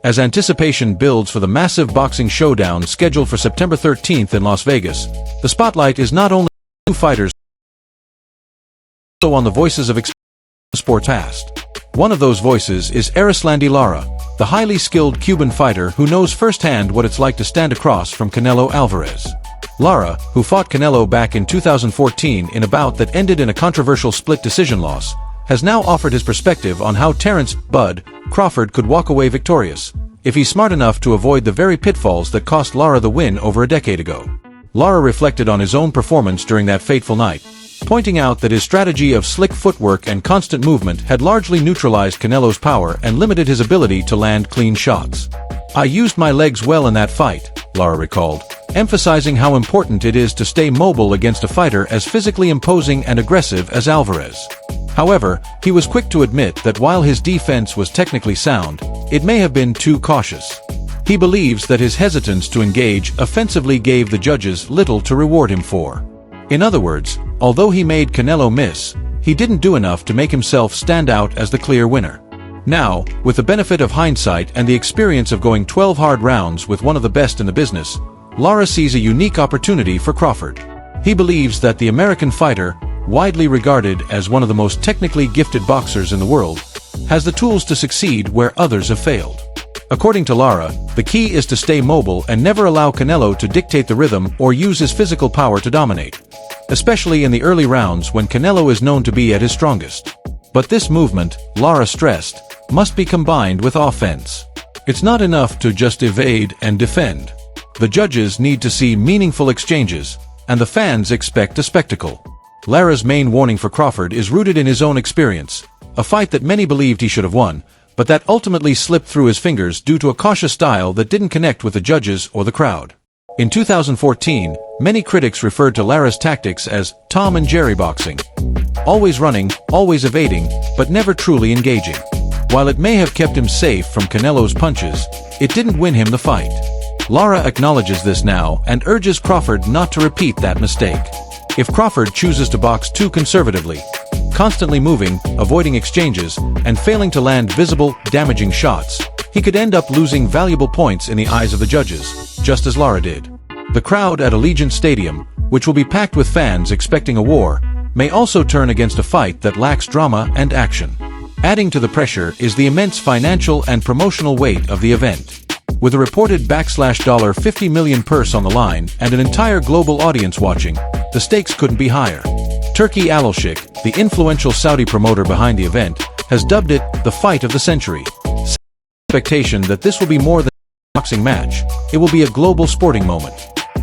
As anticipation builds for the massive boxing showdown scheduled for September 13th in Las Vegas, the spotlight is not only on two fighters, but also on the voices of sports past. One of those voices is Erislandy Lara, the highly skilled Cuban fighter who knows firsthand what it's like to stand across from Canelo Alvarez. Lara, who fought Canelo back in 2014 in a bout that ended in a controversial split decision loss, has now offered his perspective on how Terence "Bud" Crawford could walk away victorious, if he's smart enough to avoid the very pitfalls that cost Lara the win over a decade ago. Lara reflected on his own performance during that fateful night, pointing out that his strategy of slick footwork and constant movement had largely neutralized Canelo's power and limited his ability to land clean shots. "I used my legs well in that fight," Lara recalled, emphasizing how important it is to stay mobile against a fighter as physically imposing and aggressive as Alvarez. However, he was quick to admit that while his defense was technically sound, it may have been too cautious. He believes that his hesitance to engage offensively gave the judges little to reward him for. In other words, although he made Canelo miss, he didn't do enough to make himself stand out as the clear winner. Now, with the benefit of hindsight and the experience of going 12 hard rounds with one of the best in the business, Lara sees a unique opportunity for Crawford. He believes that the American fighter, widely regarded as one of the most technically gifted boxers in the world, has the tools to succeed where others have failed. According to Lara, the key is to stay mobile and never allow Canelo to dictate the rhythm or use his physical power to dominate, especially in the early rounds when Canelo is known to be at his strongest. But this movement, Lara stressed, must be combined with offense. It's not enough to just evade and defend. The judges need to see meaningful exchanges, and the fans expect a spectacle. Lara's main warning for Crawford is rooted in his own experience, a fight that many believed he should have won, but that ultimately slipped through his fingers due to a cautious style that didn't connect with the judges or the crowd. In 2014, many critics referred to Lara's tactics as Tom and Jerry boxing. Always running, always evading, but never truly engaging. While it may have kept him safe from Canelo's punches, it didn't win him the fight. Lara acknowledges this now and urges Crawford not to repeat that mistake. If Crawford chooses to box too conservatively, constantly moving, avoiding exchanges, and failing to land visible, damaging shots, he could end up losing valuable points in the eyes of the judges, just as Lara did. The crowd at Allegiant Stadium, which will be packed with fans expecting a war, may also turn against a fight that lacks drama and action. Adding to the pressure is the immense financial and promotional weight of the event. With a reported $50 million purse on the line and an entire global audience watching, the stakes couldn't be higher. Turki Al-Sheikh, the influential Saudi promoter behind the event, has dubbed it the fight of the century. Expectation that this will be more than a boxing match, it will be a global sporting moment.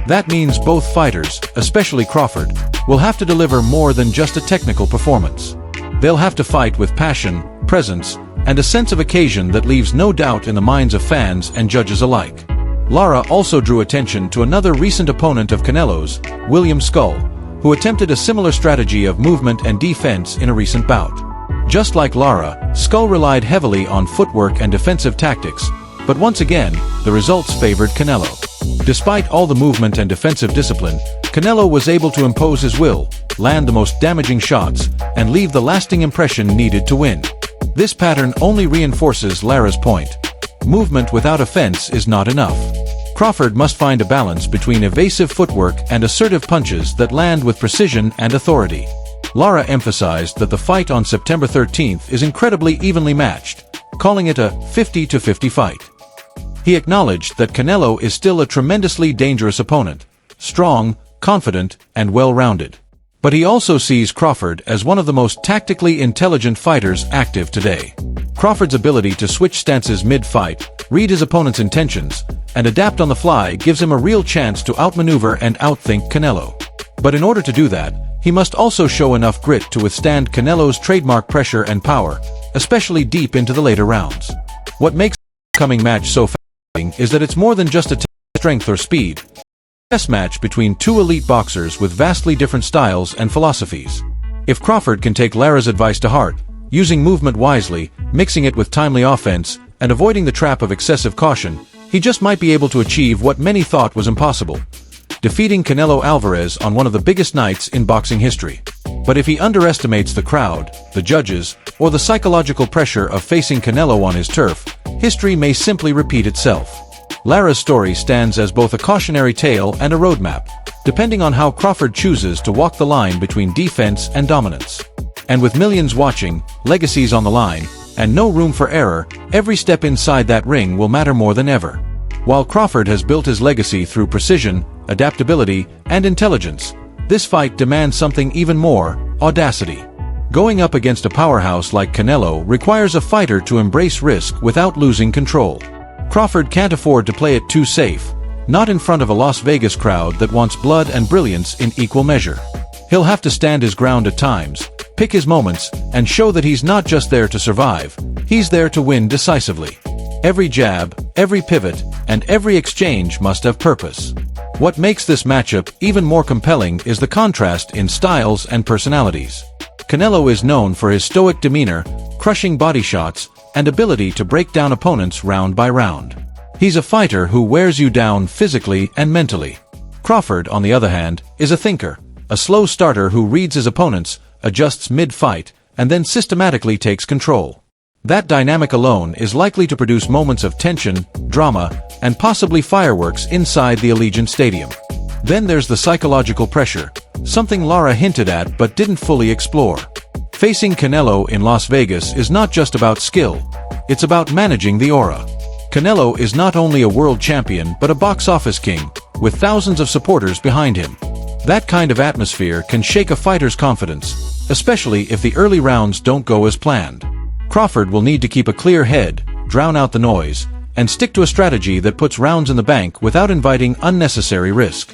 That means both fighters, especially Crawford, will have to deliver more than just a technical performance. They'll have to fight with passion, presence, and a sense of occasion that leaves no doubt in the minds of fans and judges alike. Lara also drew attention to another recent opponent of Canelo's, William Skull, who attempted a similar strategy of movement and defense in a recent bout. Just like Lara, Skull relied heavily on footwork and defensive tactics, but once again, the results favored Canelo. Despite all the movement and defensive discipline, Canelo was able to impose his will, land the most damaging shots, and leave the lasting impression needed to win. This pattern only reinforces Lara's point. Movement without offense is not enough. Crawford must find a balance between evasive footwork and assertive punches that land with precision and authority. Lara emphasized that the fight on September 13th is incredibly evenly matched, calling it a 50-50 fight. He acknowledged that Canelo is still a tremendously dangerous opponent, strong, confident, and well-rounded. But he also sees Crawford as one of the most tactically intelligent fighters active today. Crawford's ability to switch stances mid-fight, read his opponent's intentions, and adapt on the fly gives him a real chance to outmaneuver and outthink Canelo. But in order to do that, he must also show enough grit to withstand Canelo's trademark pressure and power, especially deep into the later rounds. What makes the upcoming match so fascinating is that it's more than just a test of strength or speed. Chess match between two elite boxers with vastly different styles and philosophies. If Crawford can take Lara's advice to heart, using movement wisely, mixing it with timely offense, and avoiding the trap of excessive caution, he just might be able to achieve what many thought was impossible: defeating Canelo Alvarez on one of the biggest nights in boxing history. But if he underestimates the crowd, the judges, or the psychological pressure of facing Canelo on his turf, history may simply repeat itself. Lara's story stands as both a cautionary tale and a roadmap, depending on how Crawford chooses to walk the line between defense and dominance. And with millions watching, legacies on the line, and no room for error, every step inside that ring will matter more than ever. While Crawford has built his legacy through precision, adaptability, and intelligence, this fight demands something even more: audacity. Going up against a powerhouse like Canelo requires a fighter to embrace risk without losing control. Crawford can't afford to play it too safe, not in front of a Las Vegas crowd that wants blood and brilliance in equal measure. He'll have to stand his ground at times, pick his moments, and show that he's not just there to survive, he's there to win decisively. Every jab, every pivot, and every exchange must have purpose. What makes this matchup even more compelling is the contrast in styles and personalities. Canelo is known for his stoic demeanor, crushing body shots, and ability to break down opponents round by round. He's a fighter who wears you down physically and mentally. Crawford, on the other hand, is a thinker, a slow starter who reads his opponents, adjusts mid-fight, and then systematically takes control. That dynamic alone is likely to produce moments of tension, drama, and possibly fireworks inside the Allegiant Stadium. Then there's the psychological pressure, something Lara hinted at but didn't fully explore. Facing Canelo in Las Vegas is not just about skill, it's about managing the aura. Canelo is not only a world champion but a box office king, with thousands of supporters behind him. That kind of atmosphere can shake a fighter's confidence, especially if the early rounds don't go as planned. Crawford will need to keep a clear head, drown out the noise, and stick to a strategy that puts rounds in the bank without inviting unnecessary risk.